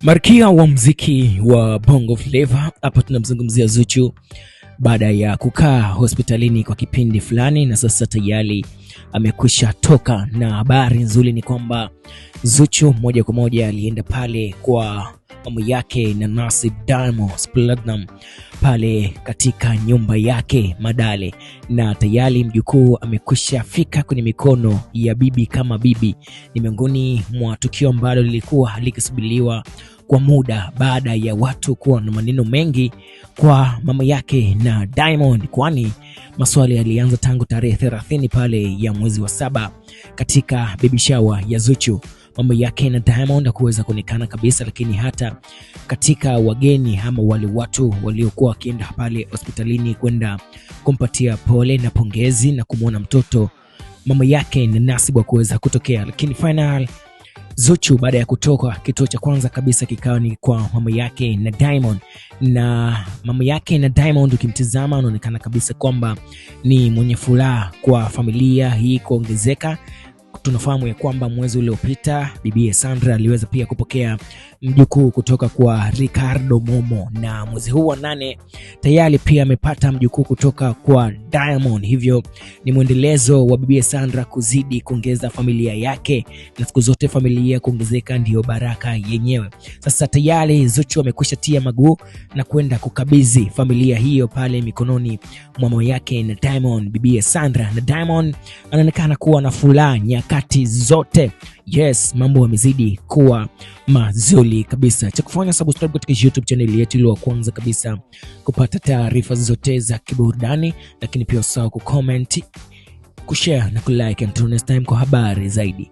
Malkia wa muziki wa Bongo Flava, hapa tunamzungumzia Zuchu baada ya kukaa hospitalini kwa kipindi fulani, na sasa tayari amekwisha toka. Na habari nzuri ni kwamba Zuchu moja kwa moja alienda pale kwa mama yake na Nasib Diamond Platnumz pale katika nyumba yake Madale, na tayari mjukuu amekwisha fika kwenye mikono ya bibi kama bibi. Ni miongoni mwa tukio ambalo lilikuwa likisubiriwa kwa muda baada ya watu kuwa na maneno mengi kwa mama yake na Diamond, kwani maswali yalianza tangu tarehe 30 pale ya mwezi wa 7 katika baby shower ya Zuchu. Mama yake na Diamond hakuweza kuonekana kabisa, lakini hata katika wageni ama wale watu waliokuwa wakienda pale hospitalini kwenda kumpatia pole na pongezi na kumwona mtoto, mama yake na Nasib hakuweza kutokea. Lakini final Zuchu baada ya kutoka, kituo cha kwanza kabisa kikawa ni kwa mama yake na Diamond, na mama yake na Diamond ukimtizama anaonekana kabisa kwamba ni mwenye furaha kwa familia hii kuongezeka. Tunafahamu ya kwamba mwezi uliopita bibi Sandra aliweza pia kupokea mjukuu kutoka kwa Ricardo Momo, na mwezi huu wa 8 tayari pia amepata mjukuu kutoka kwa Diamond. Hivyo ni mwendelezo wa bibi Sandra kuzidi kuongeza familia yake, na siku zote familia kuongezeka ndio baraka yenyewe. Sasa tayari Zuchu amekwisha tia maguu na kwenda kukabidhi familia hiyo pale mikononi mwa mama yake na Diamond, bibi Sandra, na Diamond anaonekana kuwa na furaha nyakati zote. Yes, mambo yamezidi kuwa mazuri kabisa. Cha kufanya subscribe katika YouTube channel yetu ili wa kwanza kabisa kupata taarifa zote za kiburudani, lakini pia usahau kucomment, kushare na kulike. Until next time kwa habari zaidi.